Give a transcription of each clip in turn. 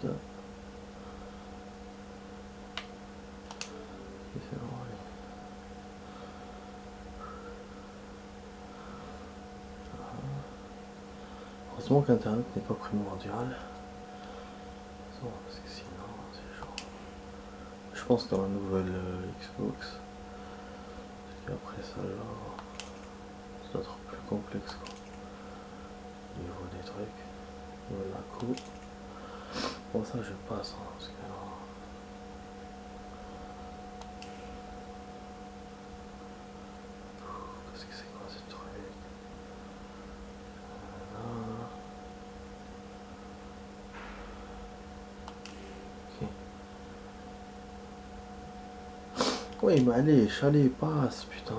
putain. C'est bon, allez. Heureusement qu'Internet n'est pas primordial. Parce que sinon, c'est genre... Je pense que dans la nouvelle Xbox, et après ça, genre, ça doit être plus complexe quoi. Au niveau des trucs, au niveau de la coupe. Bon, ça je passe, hein, parce que là... Qu'est-ce que c'est quoi ce truc? Ok. Oui, mais allez, passe, putain.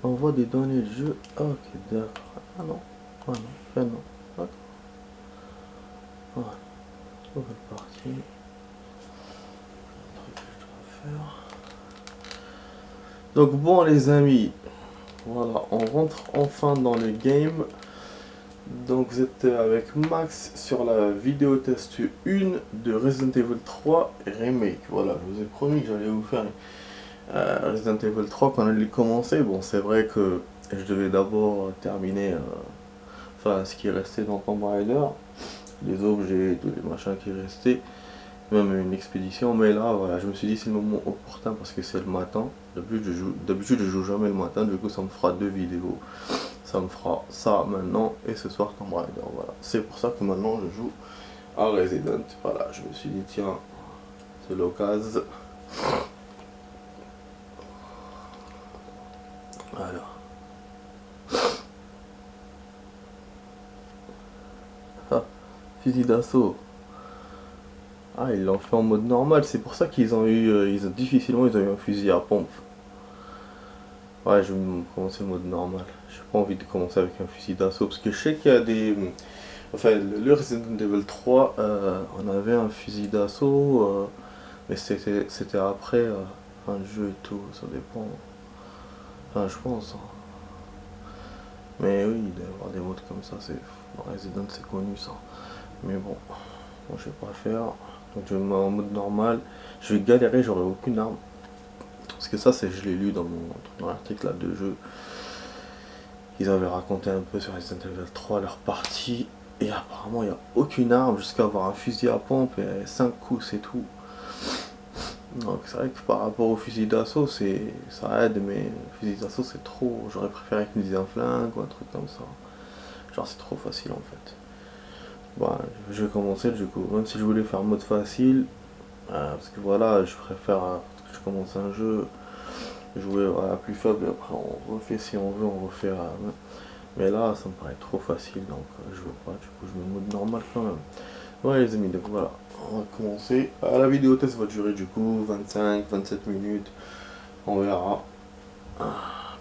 Envoie des données de jeu. Ok, d'accord. Ah non. Ah non. Ah non. D'accord. Voilà. Nouvelle partie. Un truc que je dois faire. Donc bon les amis. Voilà, on rentre enfin dans le game. Donc vous êtes avec Max sur la vidéo test 1 de Resident Evil 3 Remake. Voilà, je vous ai promis que j'allais vous faire Resident Evil 3 quand on allait commencer. Bon, c'est vrai que je devais d'abord terminer enfin ce qui restait dans Tomb Raider, les objets, tous les machins qui restaient, même une expédition. Mais là, voilà, je me suis dit c'est le moment opportun parce que c'est le matin. D'habitude je joue jamais le matin, du coup ça me fera deux vidéos. Ça me fera ça maintenant et ce soir Tomb Raider. Voilà, c'est pour ça que maintenant je joue à Resident. Voilà, je me suis dit tiens, c'est l'occasion. Voilà. Ah, fusil d'assaut. Ah, ils l'ont fait en mode normal, c'est pour ça qu'ils ont eu, difficilement ils ont eu un fusil à pompe. Ouais, je vais commencer le mode normal. J'ai pas envie de commencer avec un fusil d'assaut parce que je sais qu'il y a des... Enfin, le Resident Evil 3, on avait un fusil d'assaut, mais c'était après un jeu et tout, ça dépend. Enfin, je pense, hein. Mais oui, il doit y avoir des modes comme ça, c'est... Dans Resident c'est connu ça. Mais bon, moi je vais pas le faire. Donc je vais me mettre en mode normal. Je vais galérer, j'aurai aucune arme. Parce que ça, je l'ai lu dans l'article là de jeu. Ils avaient raconté un peu sur Resident Evil 3 leur partie. Et apparemment, il n'y a aucune arme jusqu'à avoir un fusil à pompe et 5 coups, c'est tout. Donc c'est vrai que par rapport au fusil d'assaut, ça aide, mais le fusil d'assaut c'est trop. J'aurais préféré qu'ils me disent un flingue ou un truc comme ça. Genre c'est trop facile en fait. Bon, je vais commencer du coup, même si je voulais faire mode facile, parce que voilà, je préfère, que je commence un jeu, jouer à la plus faible et après on refait si on veut, on refait mais là ça me paraît trop facile donc je veux pas, du coup je mets mode normal quand même. Ouais les amis, donc voilà, on va commencer. La vidéo test va durer du coup 25-27 minutes, on verra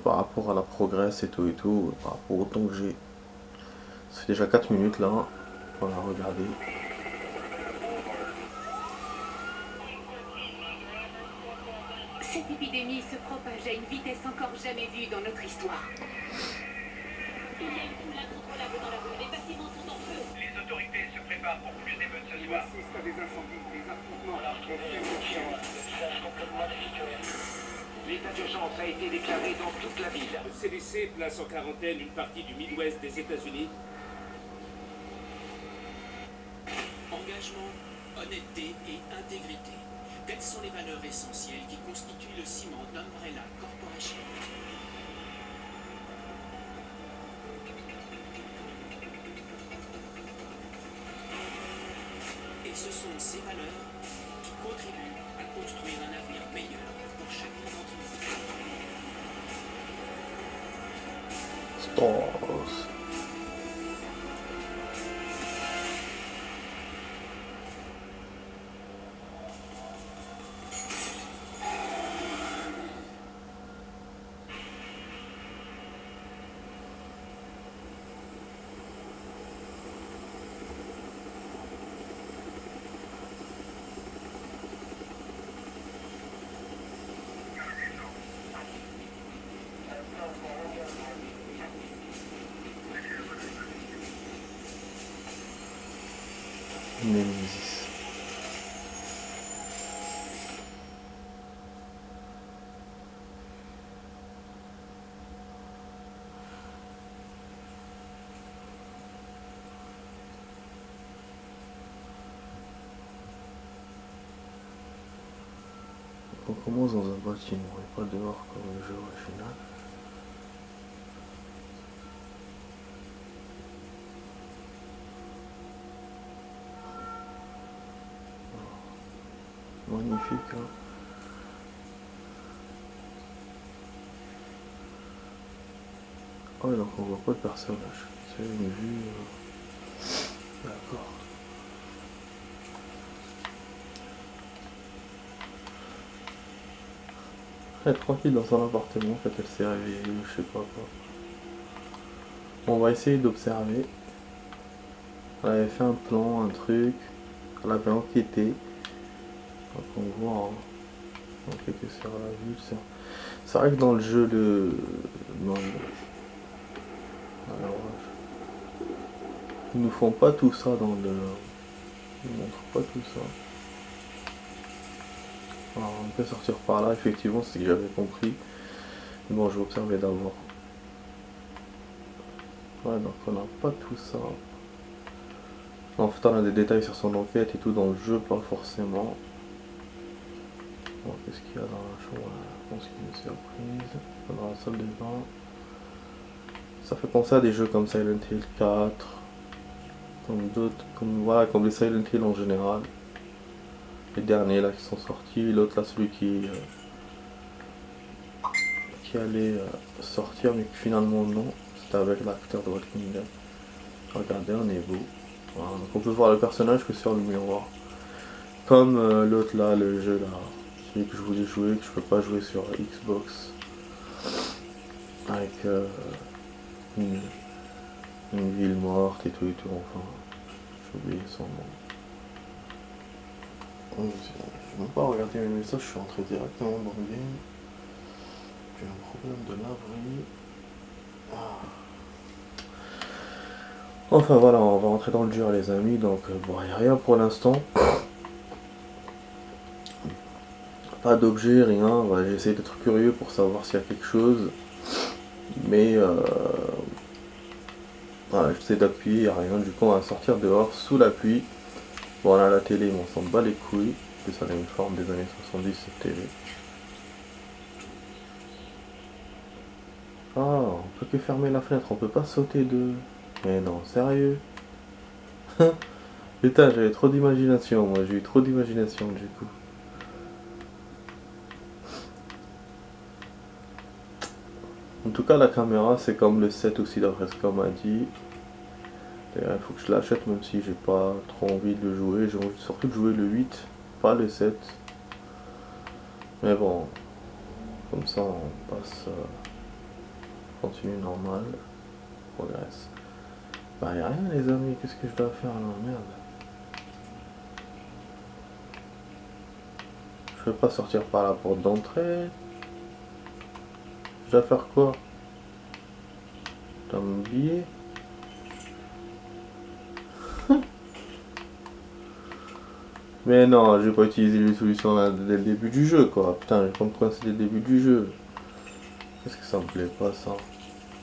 par rapport à la progresse et tout, par rapport au temps que j'ai. Ça fait déjà 4 minutes là, voilà, regardez. Cette épidémie se propage à une vitesse encore jamais vue dans notre histoire. Il y a une foule incontrôlable dans la rue. Les bâtiments sont en feu. Les autorités se préparent pour plus d'émeutes ce soir. Il assiste à des incendies, des affrontements. L'état d'urgence a été déclaré dans toute la ville. Le CDC place en quarantaine une partie du Midwest des États-Unis. Engagement, honnêteté et intégrité. Telles sont les valeurs essentielles qui constituent le ciment d'Umbrella Corporation. Et ce sont ces valeurs qui contribuent à construire un avenir meilleur pour chacun d'entre nous. Stars. Nemesis. On commence dans un bâtiment et pas dehors comme le jeu original. Magnifique, hein. Oh, donc on voit pas de personnage. C'est une vue. D'accord. Elle est tranquille dans son appartement, en fait elle s'est réveillée ou je sais pas quoi. On va essayer d'observer. Elle avait fait un plan, un truc. Elle avait enquêté. Donc on voit. Hein. Ok, que c'est à la vue. C'est vrai que dans le jeu, dans le... Alors, ils nous font pas tout ça dans le... Ils montrent pas tout ça. Alors, on peut sortir par là, effectivement, c'est ce que j'avais compris. Mais bon, je vais observer d'abord. Ouais, donc on n'a pas tout ça. En fait, on a des détails sur son enquête et tout dans le jeu, pas forcément. Bon, qu'est-ce qu'il y a dans la chambre? Je pense qu'il y a une surprise. Dans la salle de bain. Ça fait penser à des jeux comme Silent Hill 4. Comme d'autres, voilà, comme les Silent Hill en général. Les derniers là qui sont sortis. L'autre là, celui qui allait sortir, mais que finalement non. C'était avec l'acteur de Walking Dead. Regardez, on est beau. Voilà, donc on peut voir le personnage que sur le miroir. Comme l'autre là, le jeu là. Celui que je voulais jouer, que je peux pas jouer sur Xbox. Avec une ville morte et tout, enfin. J'ai oublié son nom. Je vais même pas regarder mes messages, je suis rentré directement dans le game. J'ai un problème de laverie. Ah. Enfin voilà, on va rentrer dans le dur les amis, donc bon, il n'y a rien pour l'instant. Pas d'objet, rien. J'ai essayé d'être curieux pour savoir s'il y a quelque chose. Mais voilà, j'essaie d'appuyer, il n'y a rien. Du coup, on va sortir dehors sous la pluie. Voilà, la télé, on s'en bat les couilles. En plus, ça a une forme des années 70 cette télé. Ah, on peut que fermer la fenêtre, on peut pas sauter de... Mais non, sérieux? Putain, j'avais trop d'imagination, moi, j'ai eu trop d'imagination du coup. En tout cas, la caméra, c'est comme le 7 aussi, d'après ce qu'on m'a dit. Il faut que je l'achète, même si j'ai pas trop envie de le jouer. J'ai envie surtout de jouer le 8, pas le 7. Mais bon, comme ça, on passe... continue normal. Progresse. Bah, y'a rien, les amis, qu'est-ce que je dois faire là? Merde. Je peux pas sortir par la porte d'entrée. Je dois faire quoi? Je dois m'oublier. Mais non, je vais pas utiliser les solutions là dès le début du jeu quoi. Putain, j'ai pas me coincer dès le début du jeu. Qu'est-ce que ça me plaît pas ça?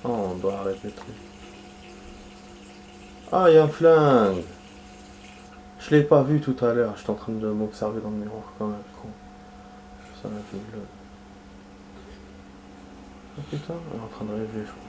Oh, on doit arrêter le truc. Ah, il y a un flingue. Je l'ai pas vu tout à l'heure. J'étais en train de m'observer dans le miroir quand même, con. Ça m'a fait bleu. Oh putain, elle est en train de rêver, je pense.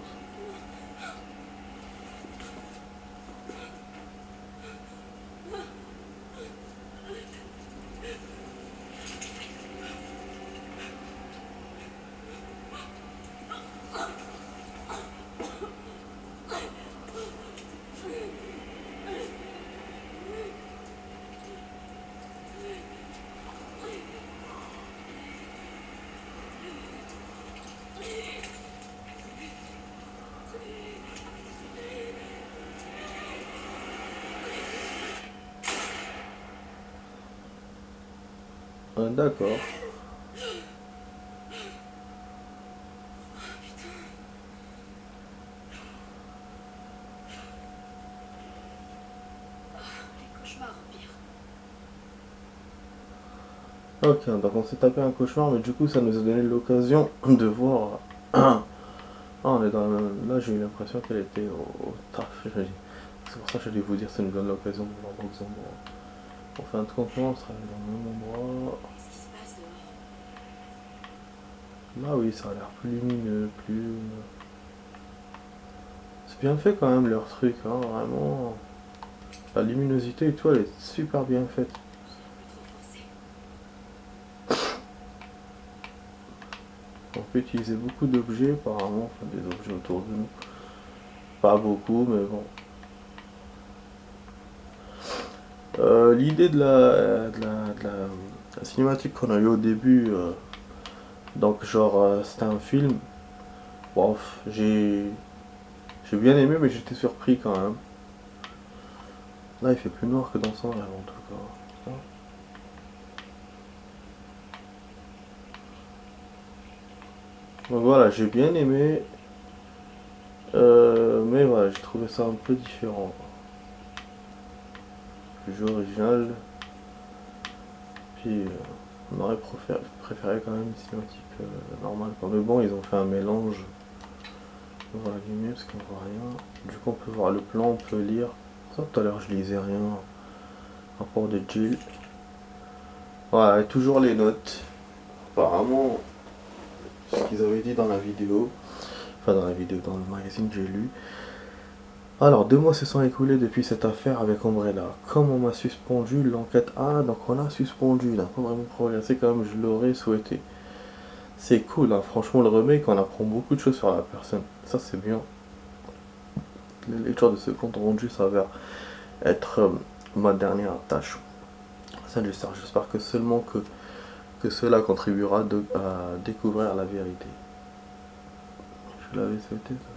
D'accord. Les cauchemars empirent. Ok, donc on s'est tapé un cauchemar, mais du coup ça nous a donné l'occasion de voir. Ah, on est dans là j'ai eu l'impression qu'elle était au taf. C'est pour ça que j'allais vous dire, ça nous donne l'occasion de voir d'autres endroits. En fin de compte, on travaille dans le même endroit. Qu'est-ce qui se passe dehors? Là oui, ça a l'air plus lumineux, plus. C'est bien fait quand même leur truc, hein, vraiment. La luminosité et tout, elle est super bien faite. Un peu trop forcé. On peut utiliser beaucoup d'objets apparemment, enfin des objets autour de nous. Pas beaucoup, mais bon. L'idée de la cinématique qu'on a eu au début, donc genre c'était un film, bon, j'ai bien aimé mais j'étais surpris quand même. Là il fait plus noir que dans son rêve en tout cas. Donc voilà, j'ai bien aimé, mais voilà, j'ai trouvé ça un peu différent. Le jeu original, puis on aurait préféré quand même une cinématique normale. Mais bon, ils ont fait un mélange. On voit la lumière parce qu'on voit rien. Du coup, on peut voir le plan, on peut lire. Ça, tout à l'heure, je lisais rien. Rapport de Jill. Voilà, et toujours les notes. Apparemment, ce qu'ils avaient dit dans la vidéo. Enfin, dans la vidéo, dans le magazine que j'ai lu. Alors, 2 mois se sont écoulés depuis cette affaire avec Umbrella. Comme on m'a suspendu, l'enquête. Ah, donc on a suspendu. Il n'a pas vraiment progressé comme je l'aurais souhaité. C'est cool, hein. Franchement, le remake, on apprend beaucoup de choses sur la personne. Ça, c'est bien. La lecture de ce compte rendu s'avère être ma dernière tâche. Ça, j'espère que seulement que cela contribuera à découvrir la vérité. Je l'avais souhaité, ça.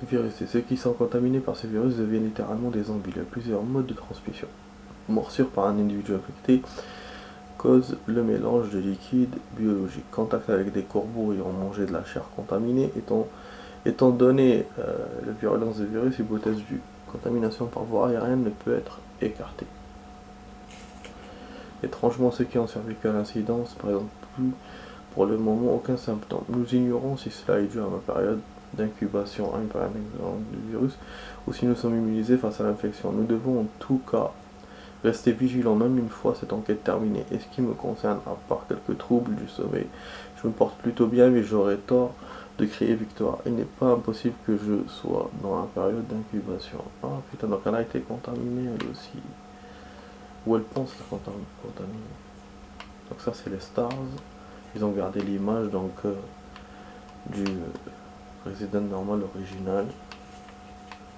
Les virus et ceux qui sont contaminés par ces virus deviennent littéralement des zombies. Il y a plusieurs modes de transmission. Morsure par un individu infecté cause le mélange de liquides biologiques. Contact avec des corbeaux ayant mangé de la chair contaminée étant donné la virulence des virus, hypothèse du contamination par voie aérienne ne peut être écartée. Étrangement, ceux qui ont survécu à l'incident ne présentent plus pour le moment aucun symptôme. Nous ignorons si cela est dû à ma période d'incubation à une période du virus ou si nous sommes immunisés face à l'infection. Nous devons en tout cas rester vigilants même une fois cette enquête terminée. Et ce qui me concerne, à part quelques troubles du sommeil, je me porte plutôt bien mais j'aurais tort de crier victoire. Il n'est pas impossible que je sois dans la période d'incubation. Ah putain, donc elle a été contaminée elle aussi. Ou elle pense la contaminée. Donc ça c'est les Stars. Ils ont gardé l'image donc du Resident normal original.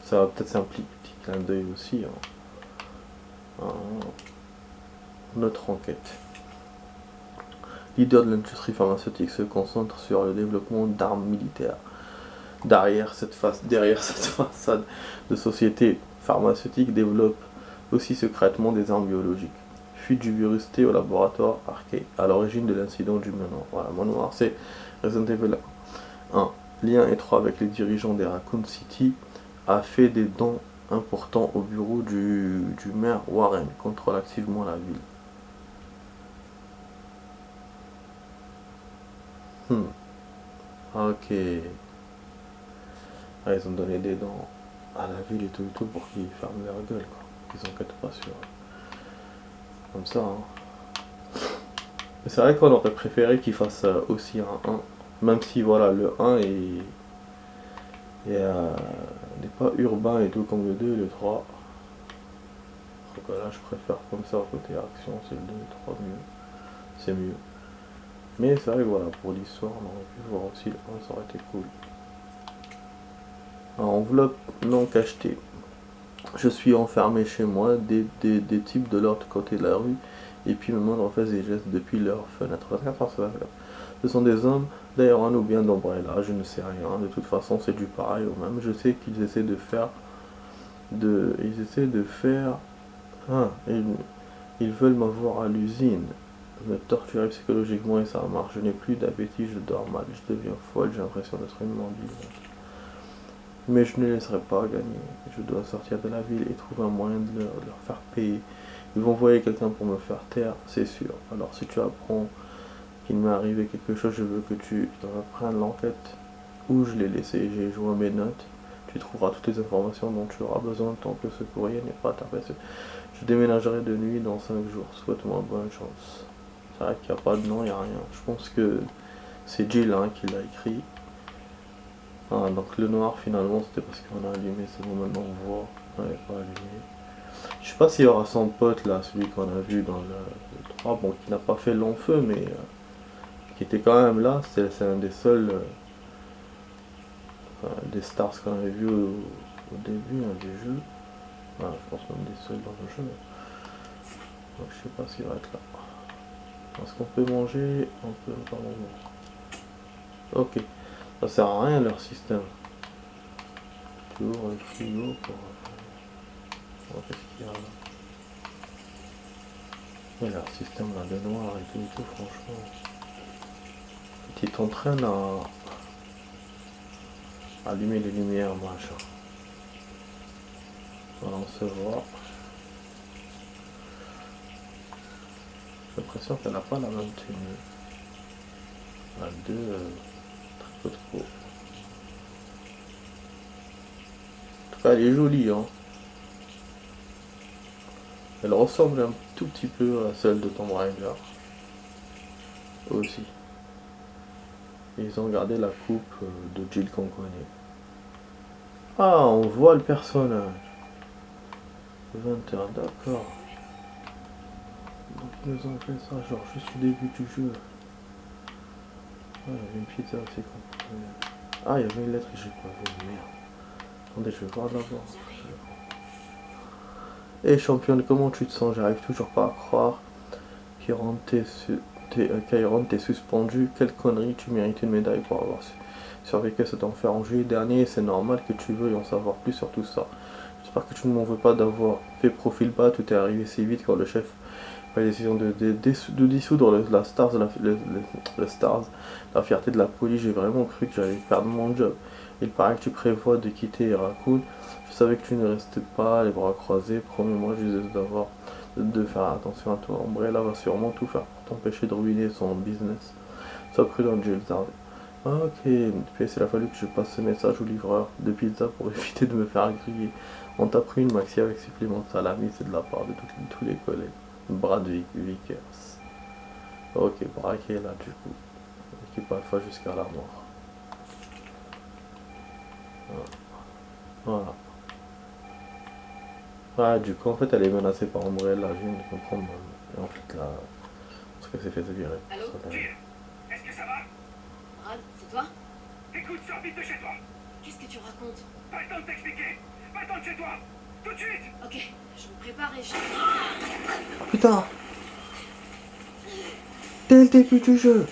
Ça va peut-être s'impliquer petit clin d'œil aussi. Notre enquête. Leader de l'industrie pharmaceutique se concentre sur le développement d'armes militaires. Derrière cette façade de société pharmaceutique développe aussi secrètement des armes biologiques. Fuite du virus T au laboratoire Arcade, à l'origine de l'incident du manoir. Voilà, manoir c'est Resident Evil 1. Lien étroit avec les dirigeants des Raccoon City, a fait des dons importants au bureau du maire Warren, contrôle activement la ville. Ok. Ah, ils ont donné des dents à la ville et tout pour qu'ils ferment leur gueule, quoi. Ils enquêtent pas sur. Comme ça, hein. Mais c'est vrai qu'on aurait préféré qu'ils fassent aussi un 1. Même si, voilà, le 1 n'est pas urbain et tout comme le 2 et le 3. Donc là, je préfère comme ça, côté action, c'est le 2 et le 3 mieux. C'est mieux. Mais c'est vrai que voilà, pour l'histoire, on aurait pu voir aussi le 1, ça aurait été cool. Alors, enveloppe non cachetée. Je suis enfermé chez moi, des types de l'autre côté de la rue, et puis me montrent fait des gestes depuis leur fenêtre. 24 heures sur 24. Ce sont des hommes d'Iron ou bien d'Umbrella, je ne sais rien. De toute façon, c'est du pareil au même. Je sais qu'ils essaient de faire. Ah, ils veulent m'avoir à l'usine, me torturer psychologiquement et ça marche. Je n'ai plus d'appétit, je dors mal, je deviens folle, j'ai l'impression d'être une mobile. Mais je ne les laisserai pas gagner. Je dois sortir de la ville et trouver un moyen de leur faire payer. Ils vont envoyer quelqu'un pour me faire taire, c'est sûr. Alors si tu apprends qu'il m'est arrivé quelque chose, je veux que tu reprennes l'enquête où je l'ai laissé. J'ai joint mes notes. Tu trouveras toutes les informations dont tu auras besoin tant que ce courrier n'est pas tapé. Je déménagerai de nuit dans 5 jours. Souhaite-moi bonne chance. C'est vrai qu'il n'y a pas de nom, il n'y a rien. Je pense que c'est Jill hein, qui l'a écrit. Ah, donc le noir finalement c'était parce qu'on a allumé, c'est bon maintenant on voit. On n'avait pas allumé. Je sais pas s'il y aura son pote là, celui qu'on a vu dans le 3, bon qui n'a pas fait long feu mais qui était quand même là, c'est un des seuls des stars qu'on avait vu au début hein, du jeu. Voilà, je pense même des seuls dans le jeu. Donc je sais pas s'il va être là. Est-ce qu'on peut manger? On peut pas manger. Ok. Ça sert à rien leur système. Tu ouvres le frigo pour... Qu'est-ce qu'il y a là? Ouais, leur système là de noir et tout, franchement. Tu t'entraînes à allumer les lumières, machin. Voilà, on se voit. J'ai l'impression qu'elle n'a pas la même tenue. La 2, très peu trop. En tout cas, elle est jolie, hein. Elle ressemble un tout petit peu à celle de Tomb Raider. Aussi. Et ils ont gardé la coupe de Jill qu'on connaît. Ah, on voit le personnage. 20h, d'accord. Donc ils nous ont fait ça, genre juste au début du jeu. Ah, il y avait une pizza aussi qu'on pouvait... Ah, il y avait une lettre que j'ai pas vue, merde. Attendez, je vais voir d'abord. Et championne, comment tu te sens? J'arrive toujours pas à croire qu'Iron t'est suspendu. Quelle connerie, tu mérites une médaille pour avoir survécu à cet enfer en juillet dernier. C'est normal que tu veuilles en savoir plus sur tout ça. J'espère que tu ne m'en veux pas d'avoir fait profil bas. Tout est arrivé si vite quand le chef a la décision de dissoudre la Stars, la Stars, la fierté de la police. J'ai vraiment cru que j'allais perdre mon job. Il paraît que tu prévois de quitter Raccoon. Je savais que tu ne restais pas les bras croisés. Promets-moi juste de faire attention à toi. Umbrella va sûrement tout faire pour t'empêcher de ruiner son business. Sois prudent, Jill. Ok, puis il a fallu que je passe ce message au livreur de pizza pour éviter de me faire griller. On t'a pris une maxi avec supplément de salami, c'est de la part de tous les collègues. Brad Vickers. Ok, braqué là du coup. Équipe alpha jusqu'à la mort. Voilà. Ah, du coup, en fait, elle est menacée par Umbrella, je viens de comprendre. Et en fait, là, parce qu'elle s'est fait virer. Allô? Est-ce que ça va? Brad, c'est toi? Écoute, sors vite de chez toi. Qu'est-ce que tu racontes? Pas le temps de t'expliquer. Pas le temps de chez toi. Tout de suite. Ok, je me prépare et je... Oh putain! Dès le début du jeu!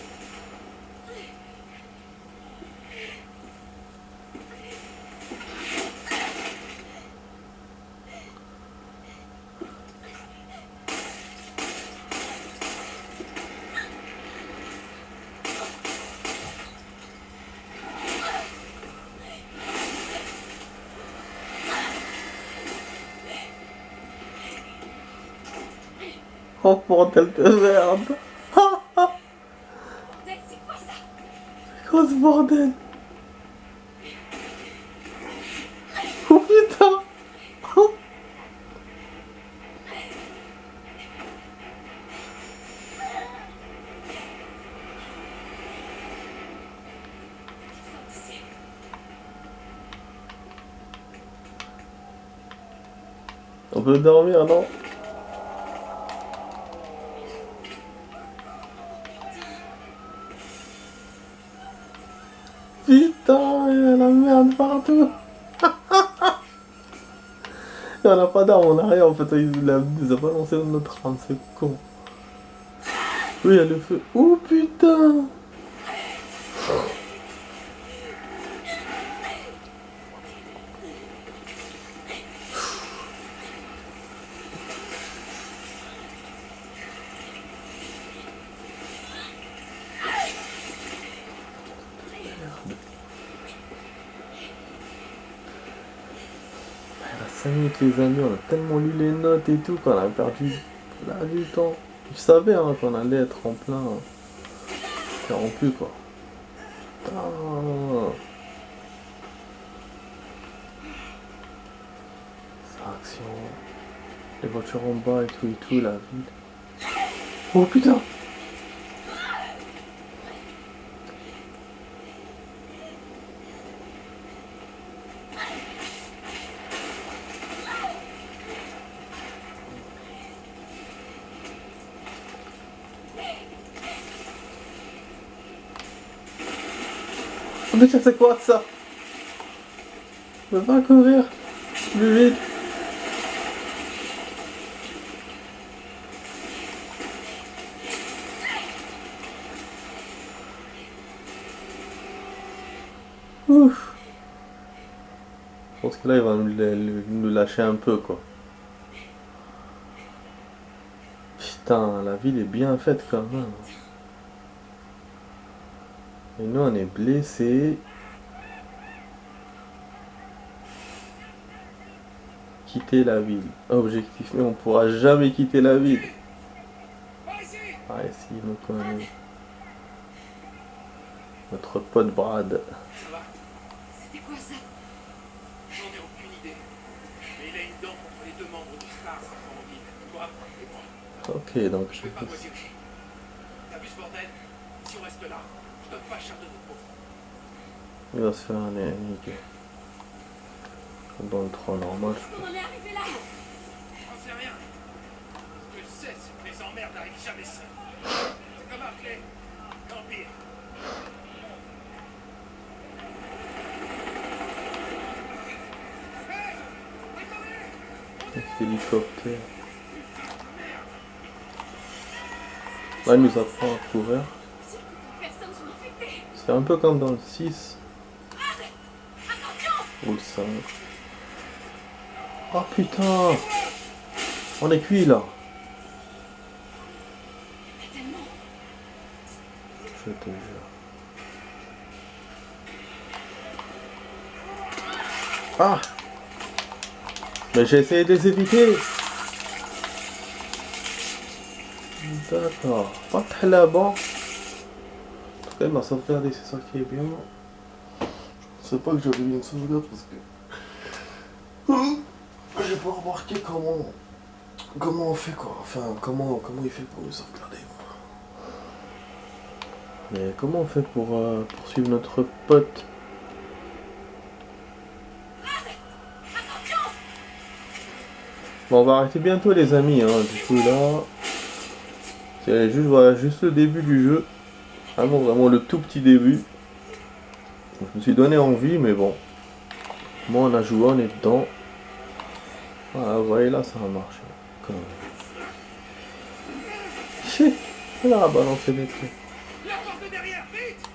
Oh bordel de merde! C'est quoi ça? C'est quoi ce bordel? Oh putain! Oh. On peut dormir, non? Putain, il y a la merde partout. Il n'y en a pas d'armes en arrière, en fait, il les a balancé dans notre arme, c'est con. Oui, il y a le feu. Oh putain! 5 minutes les amis, on a tellement lu les notes et tout qu'on a perdu là du temps. Je savais hein, qu'on allait être en plein interrompu quoi. Putain. Cette action. Les voitures en bas et tout, la ville. Oh putain. Oh putain c'est quoi ça? Je peux pas courir plus vite. Ouf. Je pense que là il va nous lâcher un peu quoi. Putain, la ville est bien faite quand même. Et nous on est blessés. Quitter la ville. Objectif, mais on pourra jamais quitter la ville. Ah ici il nous connaît. Notre pote Brad. Ça va? C'était quoi ça? J'en ai aucune idée. Mais il a une dent contre les deux membres du Star en ville. Toi et moi. Ok donc Je vais pas moisir. T'as vu ce bordel? Si on reste là, je donne pas cher de notre peau. il va se faire niquer. Dans le trou normal. Comment on est arrivé là? J'en sais rien. Ce que je sais, c'est que les emmerdes n'arrivent jamais seuls. C'est comme Hartley. L'Empire. Cet hélicoptère. Là il nous apprend à courir. Personne sont infectés. C'est un peu comme dans le 6 ou le 5. Oh putain. On est cuit là. Tellement. Je te jure. Ah. Mais j'ai essayé de les éviter. D'accord. Pas très là-bas. En tout cas, il m'a sauvegardé, c'est ça qui est bien. Je sais pas que j'avais mis une sauvegarde parce que... J'ai pas remarqué comment on fait quoi. Enfin, comment il fait pour nous sauvegarder. Mais comment on fait pour poursuivre notre pote? Bon, on va arrêter bientôt les amis, hein. Du coup là, c'est juste, voilà, juste le début du jeu. Vraiment le tout petit début. Je me suis donné envie, mais bon. Moi on a joué, on est dedans. Voilà, vous voyez là, ça a marché. Quand même. Chier, elle a balancé des trucs. La porte de derrière, vite!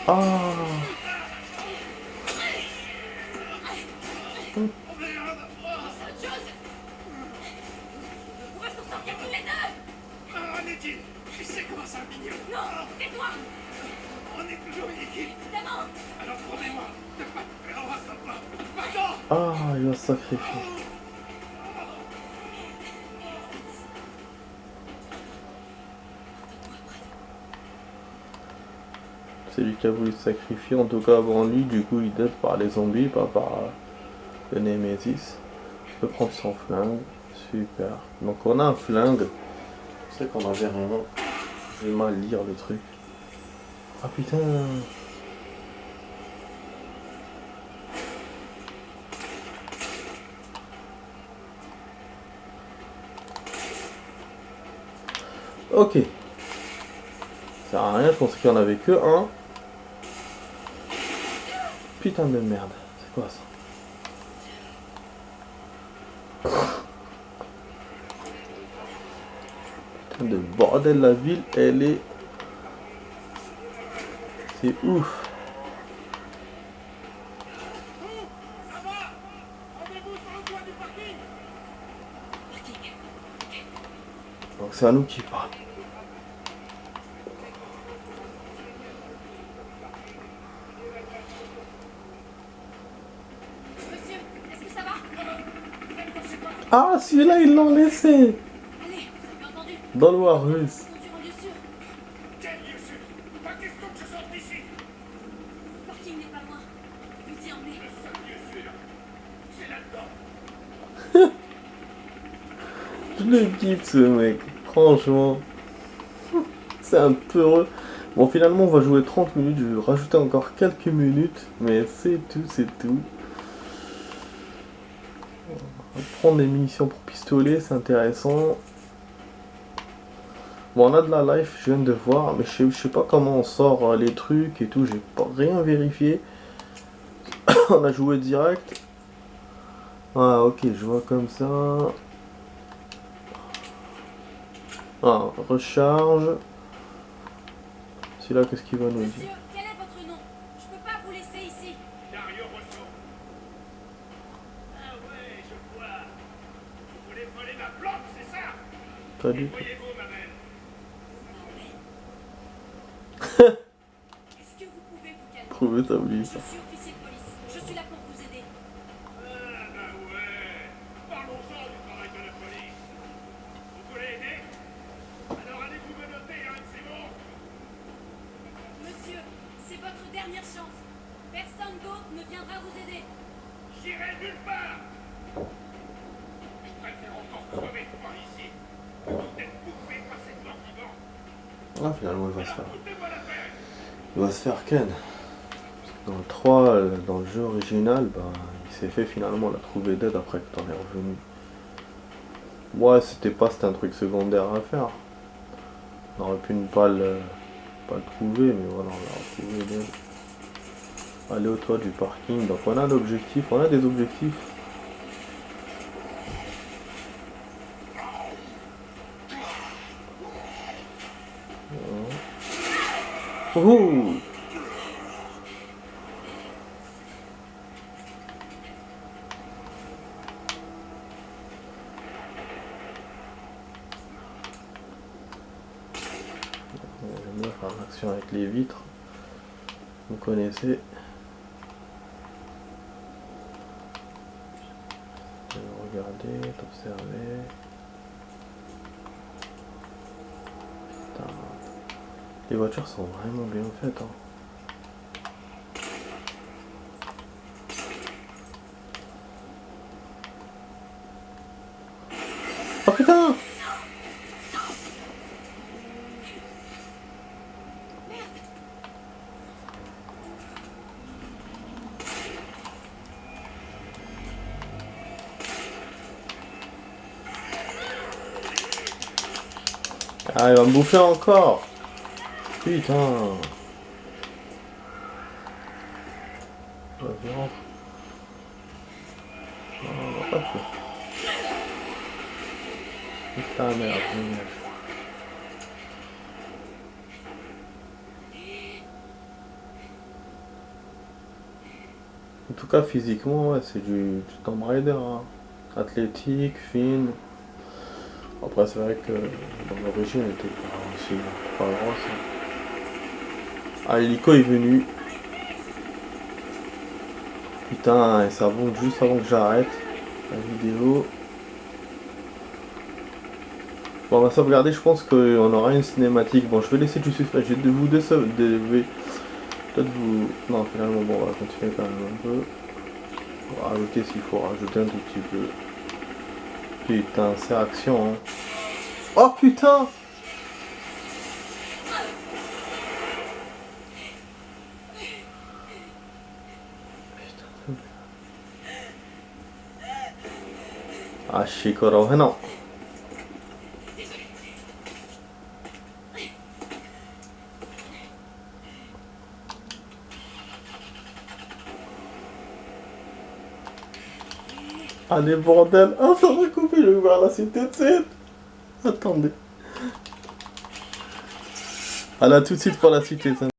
Ah. Oh merde! C'est autre chose. On va s'en sortir tous les deux. Ah, Nettie, tu sais comment ça mignon. Non, tais-toi. On est toujours une équipe. Évidemment. Alors promets-moi de pas te faire avoir ça pas. Maintenant! Ah, il va se sacrifier. C'est lui qui a voulu se sacrifier, en tout cas avant lui, du coup il dead par les zombies, pas par le Nemesis. Je peux prendre son flingue, super. Donc on a un flingue, je sais qu'on avait rien. Je vais mal lire le truc. Ah putain. Ok. Ça sert à rien, je pensais qu'il n'y en avait que un. Putain de merde, c'est quoi ça? Putain de bordel, la ville, elle est... C'est ouf. Là-bas! Rendez-vous sur le toit du parking! Donc c'est à nous qui parle. Ah, celui-là, ils l'ont laissé Allez, vous avez entendu? dans le Warus. Conduire en lieu sûr. Quel lieu sûr? Pas question que je sorte d'ici. Le parking n'est pas loin. Vous y emmenez. Le seul lieu sûr, c'est là-dedans. Je le kiffe ce mec, franchement. C'est un peu heureux. Bon, finalement, on va jouer 30 minutes. Je vais rajouter encore quelques minutes. Mais c'est tout, c'est tout. On va prendre des munitions pour pistolet, c'est intéressant. Bon, on a de la life, je viens de voir. Mais je sais pas comment on sort les trucs et tout. J'ai pas rien vérifié. On a joué direct. Ah, ok, je vois comme ça. Ah, recharge. Celui-là, qu'est-ce qu'il va nous dire? Monsieur, quel est votre nom? Je peux pas vous laisser ici. Dario Rosso. Ah ouais, je vois. Vous voulez voler ma plante, c'est ça? Pas du tout. Voyez-vous, ma belle? Est-ce que vous pouvez vous calmer? Trouver ça, oublie Je ça. suis officier de police. Je suis là pour vous aider. Ah bah ouais. Parlons-en du travail de la police. Vous voulez aider? Alors allez-vous me noter, hein, c'est bon? Monsieur, c'est votre dernière chance. Personne d'autre ne viendra vous aider. J'irai nulle part. Je préfère encore crever de faim ici plutôt que d'être bouffé par cette mort vivante. Ah, finalement, il va se faire. Foutez-moi la paix. Il va se faire Ken. Dans le 3, dans le jeu original, bah, il s'est fait finalement la trouver dead après que t'en es revenu. Ouais, c'était un truc secondaire à faire. On aurait pu ne pas le trouver, mais voilà, on l'a retrouvé dead. Aller au toit du parking. Donc on a l'objectif, on a des objectifs. Ouh. J'aime bien faire l'action avec les vitres. Vous connaissez. Regarder, t'observer. Putain. Les voitures sont vraiment bien faites. Hein. Oh putain! Ah, il va me bouffer encore! Putain! Vas-y, rentre. Non, on va pas le faire. Putain, merde, génial. En tout cas, physiquement, ouais, c'est du Tomb Raider. Hein. Athlétique, fine. Après, c'est vrai que dans l'origine, elle était pas grosse. Hein. Ah, l'hélico est venu. Putain, et ça monte juste avant que j'arrête la vidéo. Bon, on va sauvegarder, je pense qu'on aura une cinématique. Bon, je vais laisser du suspense. Je vais vous peut-être vous... Non, finalement, bon, on va continuer quand même un peu. On va rajouter s'il faut rajouter un tout petit peu. Putain, c'est action, hein. Oh putain! Ah, Shikoro, non. Allez, bordel. Ah, ça va couper, je vais voir la suite tout de suite. Attendez. Allez, à tout de suite pour la suite, les amis.